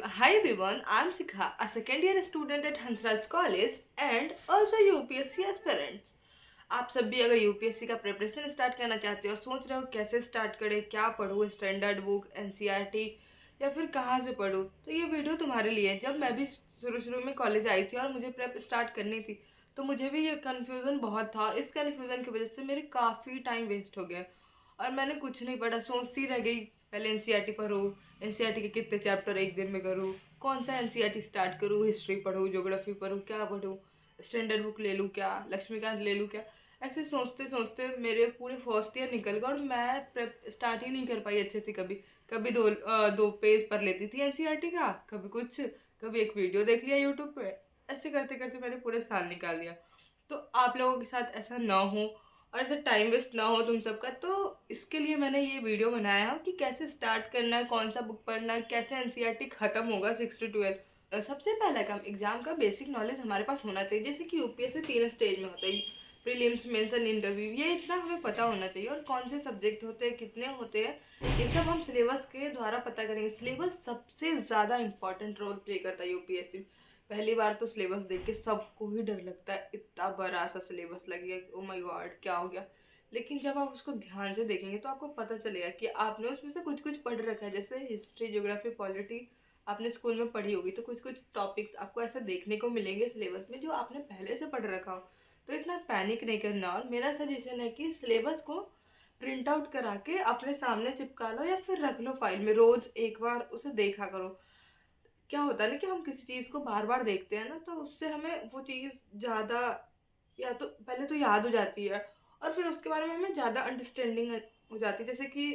Hi everyone, I'm Sikha, a second year student at Hansraj College and also UPSC aspirant. आप सब भी अगर UPSC का preparation start करना चाहते हो और सोच रहे हो कैसे स्टार्ट करें, क्या पढूं, स्टैंडर्ड बुक, एनसीईआरटी या फिर कहाँ से पढूं, तो ये वीडियो तुम्हारे लिए है। जब मैं भी शुरू शुरू में कॉलेज आई थी और मुझे प्रेप स्टार्ट करनी थी तो मुझे भी ये कन्फ्यूज़न बहुत था और इस कन्फ्यूज़न की वजह से मेरे काफ़ी टाइम वेस्ट हो गया और मैंने कुछ नहीं पढ़ा, सोचती रह गई। पहले एनसीईआरटी पढूं, एनसीईआरटी के कितने चैप्टर एक दिन में करूँ, कौन सा एनसीईआरटी स्टार्ट करूँ, हिस्ट्री पढूं, ज्योग्राफी पढूं, क्या पढूं, स्टैंडर्ड बुक ले लूँ क्या, लक्ष्मीकांत ले लूँ क्या। ऐसे सोचते सोचते मेरे पूरे फर्स्ट ईयर निकल गया और मैं प्रेप स्टार्ट ही नहीं कर पाई अच्छे से। कभी कभी दो पेज पढ़ लेती थी एनसीईआरटी का, कभी कुछ, कभी एक वीडियो देख लिया यूट्यूब पे। ऐसे करते करते मैंने पूरे साल निकाल दिया। तो आप लोगों के साथ ऐसा ना हो और ऐसा टाइम वेस्ट ना हो तुम सबका, तो इसके लिए मैंने ये वीडियो बनाया है कि कैसे स्टार्ट करना है, कौन सा बुक पढ़ना है, कैसे एनसीईआरटी खत्म होगा 6 to 12। सबसे पहला काम, एग्जाम का बेसिक नॉलेज हमारे पास होना चाहिए। जैसे कि यूपीएससी 3 स्टेज में होता है, प्रीलिम्स, मेंस एंड इंटरव्यू, ये इतना हमें पता होना चाहिए। और कौन से सब्जेक्ट होते हैं, कितने होते हैं, ये सब हम सिलेबस के द्वारा पता करेंगे। सिलेबस सबसे ज़्यादा इंपॉर्टेंट रोल प्ले करता है यूपीएससी। पहली बार तो सिलेबस देख के सबको ही डर लगता है, इतना बड़ा सा सिलेबस लगेगा, ओ माय गॉड क्या हो गया। लेकिन जब आप उसको ध्यान से देखेंगे तो आपको पता चलेगा कि आपने उसमें से कुछ कुछ पढ़ रखा है। जैसे हिस्ट्री, ज्योग्राफी, पॉलिटी आपने स्कूल में पढ़ी होगी, तो कुछ कुछ टॉपिक्स आपको ऐसे देखने को मिलेंगे सिलेबस में जो आपने पहले से पढ़ रखा हो। तो इतना पैनिक नहीं करना। और मेरा सजेशन है कि सिलेबस को प्रिंट आउट करा के अपने सामने चिपका लो या फिर रख लो फाइल में, रोज एक बार उसे देखा करो। क्या होता है ना कि हम किसी चीज़ को बार बार देखते हैं ना, तो उससे हमें वो चीज़ ज़्यादा, या तो पहले तो याद हो जाती है और फिर उसके बारे में हमें ज़्यादा अंडरस्टैंडिंग हो जाती है। जैसे कि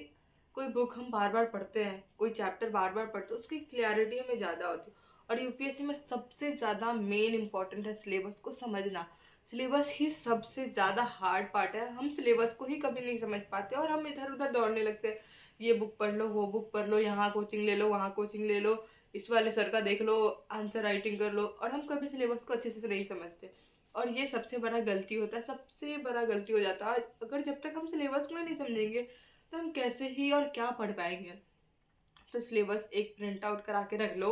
कोई बुक हम बार बार पढ़ते हैं, कोई चैप्टर बार बार पढ़ते हैं, उसकी क्लैरिटी हमें ज़्यादा होती है। और यूपीएससी में सबसे ज़्यादा मेन इंपॉर्टेंट है सिलेबस को समझना। सिलेबस ही सबसे ज़्यादा हार्ड पार्ट है। हम सिलेबस को ही कभी नहीं समझ पाते और हम इधर उधर दौड़ने लगते हैं। ये बुक पढ़ लो, वो बुक पढ़ लो, यहाँ कोचिंग ले लो, वहाँ कोचिंग ले लो, इस वाले सर का देख लो, आंसर राइटिंग कर लो, और हम कभी सिलेबस को अच्छे से नहीं समझते। और ये सबसे बड़ा गलती होता है, सबसे बड़ा गलती हो जाता है। अगर जब तक हम सिलेबस को नहीं समझेंगे तो हम कैसे ही और क्या पढ़ पाएंगे। तो सिलेबस एक प्रिंट आउट करा के रख लो,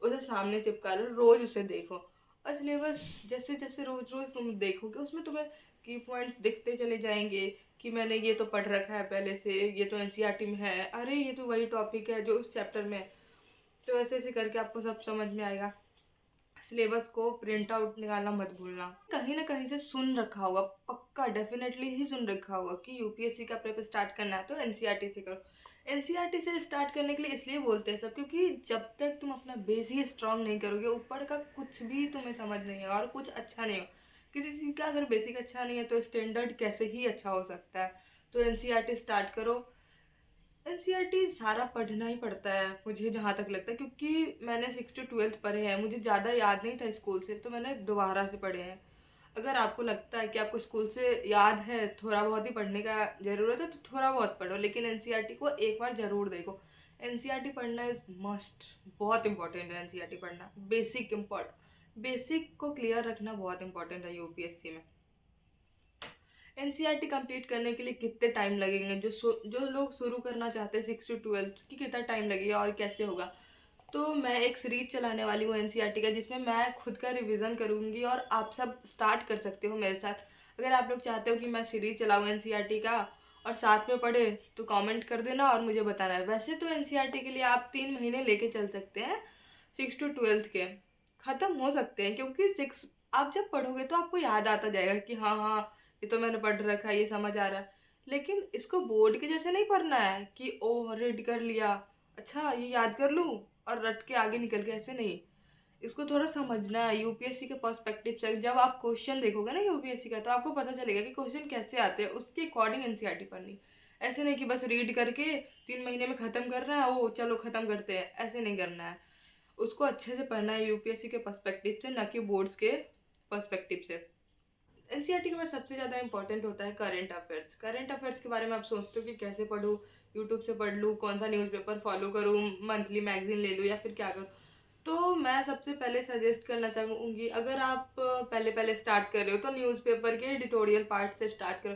उसे सामने चिपका लो, रोज उसे देखो। और सिलेबस जैसे जैसे रोज रोज तुम देखोगे उसमें तुम्हें की पॉइंट्स दिखते चले जाएंगे कि मैंने ये तो पढ़ रखा है पहले से, ये तो एनसीईआरटी में है, अरे ये तो वही टॉपिक है जो उस चैप्टर में है। तो ऐसे ऐसे करके आपको सब समझ में आएगा। सिलेबस को प्रिंट आउट निकालना मत भूलना। कहीं ना कहीं से सुन रखा होगा, पक्का डेफिनेटली ही सुन रखा होगा कि यूपीएससी का प्रेप स्टार्ट करना है तो एनसीईआरटी से करो। एनसीईआरटी से स्टार्ट करने के लिए इसलिए बोलते हैं सब, क्योंकि जब तक तुम अपना बेस ही स्ट्रांग नहीं करोगे, ऊपर का कुछ भी तुम्हें समझ नहीं है और कुछ अच्छा नहीं हो। किसी चीज़ का अगर बेसिक अच्छा नहीं है तो स्टैंडर्ड कैसे ही अच्छा हो सकता है। तो एनसीईआरटी स्टार्ट करो। एनसीईआरटी सारा पढ़ना ही पड़ता है मुझे जहाँ तक लगता है, क्योंकि मैंने 6 to 12 पढ़े हैं, मुझे ज़्यादा याद नहीं था स्कूल से, तो मैंने दोबारा से पढ़े हैं। अगर आपको लगता है कि आपको स्कूल से याद है, थोड़ा बहुत ही पढ़ने का ज़रूरत है, तो थोड़ा बहुत पढ़ो, लेकिन एनसीईआरटी को एक बार ज़रूर देखो। एनसीईआरटी पढ़ना इज मस्ट, बहुत इंपॉर्टेंट है एनसीईआरटी पढ़ना। बेसिक को क्लियर रखना बहुत इंपॉर्टेंट है यूपीएससी में। एनसीईआरटी कंप्लीट करने के लिए कितने टाइम लगेंगे, जो लोग शुरू करना चाहते हैं 6 to 12 की, कितना टाइम लगेगा और कैसे होगा। तो मैं एक सीरीज चलाने वाली हूँ एनसीईआरटी का, जिसमें मैं खुद का रिवीजन करूँगी और आप सब स्टार्ट कर सकते हो मेरे साथ। अगर आप लोग चाहते हो कि मैं सीरीज चलाऊँ एनसीईआरटी का और साथ में पढ़े, तो कमेंट कर देना और मुझे बताना है। वैसे तो एनसीईआरटी के लिए आप 3 महीने लेके चल सकते हैं, 6 to 12 के ख़त्म हो सकते हैं, क्योंकि सिक्स आप जब पढ़ोगे तो आपको याद आता जाएगा कि हाँ हाँ, ये तो मैंने पढ़ रखा है, ये समझ आ रहा है। लेकिन इसको बोर्ड के जैसे नहीं पढ़ना है कि ओह रीड कर लिया, अच्छा ये याद कर लूँ और रट के आगे निकल के, ऐसे नहीं। इसको थोड़ा समझना है यूपीएससी के पर्सपेक्टिव से। जब आप क्वेश्चन देखोगे ना यूपीएससी का, तो आपको पता चलेगा कि क्वेश्चन कैसे आते हैं, उसके अकॉर्डिंग एनसीईआरटी पढ़नी। ऐसे नहीं कि बस रीड करके 3 महीने में ख़त्म करना है, ओ चलो ख़त्म करते हैं, ऐसे नहीं करना है। उसको अच्छे से पढ़ना है यूपीएससी के पर्सपेक्टिव से, ना कि बोर्ड्स के पर्सपेक्टिव से। एनसीईआरटी के बाद सबसे ज़्यादा इंपॉर्टेंट होता है करंट अफेयर्स। करंट अफेयर्स के बारे में आप सोचते हो कि कैसे पढूं, यूट्यूब से पढ़ लूँ, कौन सा न्यूज़पेपर फॉलो करूँ, मंथली मैगजीन ले लूँ या फिर क्या करूँ। तो मैं सबसे पहले सजेस्ट करना चाहूँगी, अगर आप पहले पहले स्टार्ट कर रहे हो तो न्यूज़पेपर के एडिटोरियल पार्ट से स्टार्ट करो।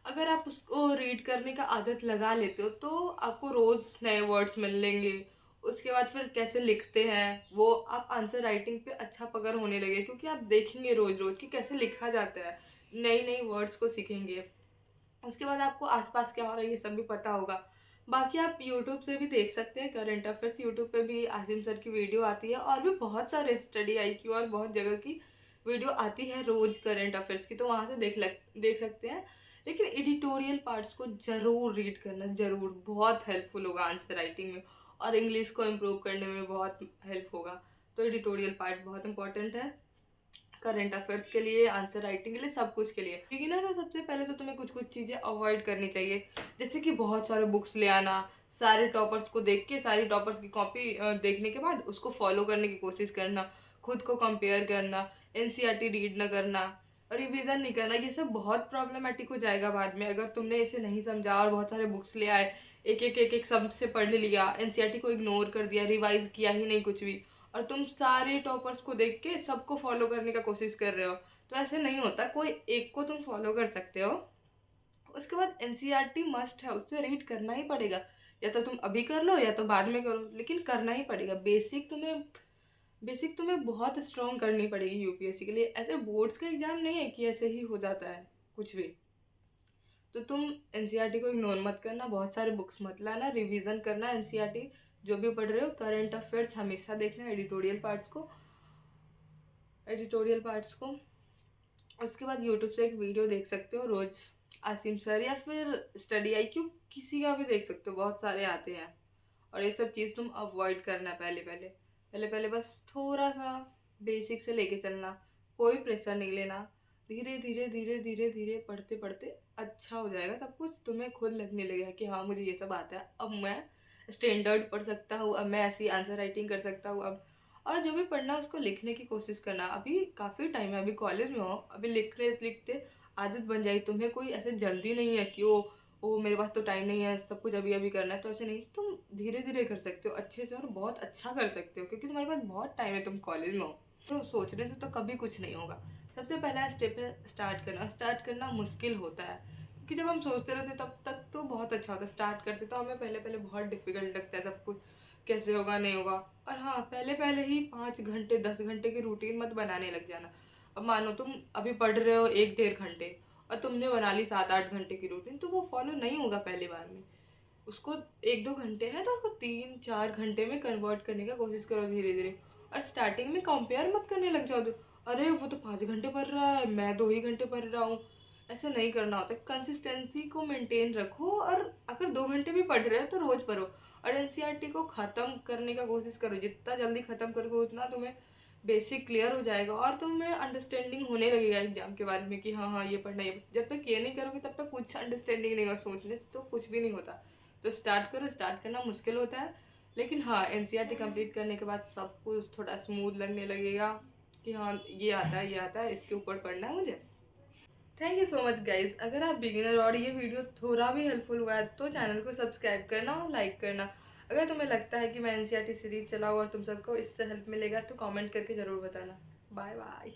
अगर आप उसको रीड करने का आदत लगा लेते हो तो आपको रोज़ नए वर्ड्स मिल लेंगे, उसके बाद फिर कैसे लिखते हैं, वो आप आंसर राइटिंग पे अच्छा पकड़ होने लगे, क्योंकि आप देखेंगे रोज़ रोज़ कि कैसे लिखा जाता है, नई नई वर्ड्स को सीखेंगे। उसके बाद आपको आसपास क्या हो रहा है ये सब भी पता होगा। बाकी आप यूट्यूब से भी देख सकते हैं करंट अफेयर्स, यूट्यूब पे भी आसिम सर की वीडियो आती है, और भी बहुत सारे स्टडी आईक्यू और बहुत जगह की वीडियो आती है रोज करंट अफेयर्स की, तो वहाँ से देख सकते हैं। लेकिन एडिटोरियल पार्ट्स को ज़रूर रीड करना, ज़रूर, बहुत हेल्पफुल होगा आंसर राइटिंग में, और इंग्लिश को इम्प्रूव करने में बहुत हेल्प होगा। तो एडिटोरियल पार्ट बहुत इंपॉर्टेंट है करंट अफेयर्स के लिए, आंसर राइटिंग के लिए, सब कुछ के लिए। बिगिनर में सबसे पहले तो तुम्हें कुछ कुछ चीज़ें अवॉइड करनी चाहिए, जैसे कि बहुत सारे बुक्स ले आना, सारे टॉपर्स को देख के, सारी टॉपर्स की कॉपी देखने के बाद उसको फॉलो करने की कोशिश करना, खुद को कंपेयर करना, एनसीईआरटी रीड न करना, और रिवीजन नहीं करना। ये सब बहुत प्रॉब्लमेटिक हो जाएगा बाद में अगर तुमने इसे नहीं समझा और बहुत सारे बुक्स ले आए, एक एक सब से पढ़ लिया, एनसीईआरटी को इग्नोर कर दिया, रिवाइज किया ही नहीं कुछ भी, और तुम सारे टॉपर्स को देख के सबको फॉलो करने का कोशिश कर रहे हो, तो ऐसे नहीं होता। कोई एक को तुम फॉलो कर सकते हो। उसके बाद एनसीईआरटी मस्ट है, उससे रीड करना ही पड़ेगा, या तो तुम अभी कर लो या तो बाद में करो, लेकिन करना ही पड़ेगा। बेसिक तुम्हें बहुत स्ट्रॉन्ग करनी पड़ेगी यूपीएससी के लिए। ऐसे बोर्ड्स का एग्जाम नहीं है कि ऐसे ही हो जाता है कुछ भी। तो तुम एनसीईआरटी को इग्नोर मत करना, बहुत सारे बुक्स मत लाना, रिवीजन करना एनसीईआरटी जो भी पढ़ रहे हो, करंट अफेयर्स हमेशा देखना, एडिटोरियल पार्ट्स को। उसके बाद यूट्यूब से एक वीडियो देख सकते हो रोज, आसिम सर या फिर स्टडी आईक्यू, किसी का भी देख सकते हो, बहुत सारे आते हैं। और ये सब चीज़ तुम अवॉइड करना, पहले पहले बस थोड़ा सा बेसिक से लेके चलना, कोई प्रेशर नहीं लेना। धीरे धीरे धीरे धीरे धीरे पढ़ते पढ़ते अच्छा हो जाएगा सब कुछ, तुम्हें खुद लगने लगेगा कि हाँ मुझे ये सब आता है, अब मैं स्टैंडर्ड पढ़ सकता हूँ, अब मैं ऐसी आंसर राइटिंग कर सकता हूँ अब। और जो भी पढ़ना है उसको लिखने की कोशिश करना। अभी काफ़ी टाइम है, अभी कॉलेज में हो, अभी लिखते लिखते आदत बन जाएगी तुम्हें। कोई ऐसे जल्दी नहीं है कि ओ मेरे पास तो टाइम नहीं है, सब कुछ अभी अभी करना है, तो ऐसे नहीं, तुम धीरे धीरे कर सकते हो अच्छे से, और बहुत अच्छा कर सकते हो, क्योंकि तुम्हारे पास बहुत टाइम है, तुम कॉलेज में हो। तो सोचने से तो कभी कुछ नहीं होगा। सबसे पहला स्टेप है स्टार्ट करना मुश्किल होता है, क्योंकि जब हम सोचते रहते तब तक तो बहुत अच्छा होता है, स्टार्ट करते तो हमें पहले पहले बहुत डिफिकल्ट लगता है सब कुछ, कैसे होगा नहीं होगा। और हाँ, पहले पहले ही 5 घंटे 10 घंटे की रूटीन मत बनाने लग जाना। अब मानो तुम अभी पढ़ रहे हो 1 डेढ़ घंटे, और तुमने बना ली 7 8 घंटे की रूटीन, तो वो फॉलो नहीं होगा पहली बार में। उसको 1 2 घंटे हैं तो उसको 3 4 घंटे में कन्वर्ट करने का कोशिश करो धीरे धीरे। और स्टार्टिंग में कंपेयर मत करने लग जाओ, अरे वो तो 5 घंटे पढ़ रहा है, मैं 2 ही घंटे पढ़ रहा हूँ। ऐसा नहीं करना होता, कंसिस्टेंसी को मेंटेन रखो, और अगर 2 घंटे भी पढ़ रहे हो तो रोज पढ़ो। और एनसीईआरटी को ख़त्म करने का कोशिश करो, जितना जल्दी ख़त्म करोगे उतना तुम्हें बेसिक क्लियर हो जाएगा, और तुम्हें अंडरस्टैंडिंग होने लगेगा एग्जाम के बारे में कि हाँ हाँ ये पढ़ना, ये जब तक ये नहीं करोगे तब तक कुछ अंडरस्टैंडिंग नहीं होगा, सोचने से तो कुछ भी नहीं होता। तो स्टार्ट करो, स्टार्ट करना मुश्किल होता है, लेकिन हाँ एनसीईआरटी कंप्लीट करने के बाद सब कुछ थोड़ा स्मूथ लगने लगेगा कि हाँ ये आता है, ये आता है, इसके ऊपर पढ़ना है मुझे। Thank you so much guys. अगर आप बिगिनर और ये वीडियो थोड़ा भी हेल्पफुल हुआ है तो चैनल को सब्सक्राइब करना और लाइक करना। अगर तुम्हें लगता है कि मैं एनसीईआरटी सीरीज चलाऊँ और तुम सबको इससे हेल्प मिलेगा तो कमेंट करके ज़रूर बताना। Bye bye.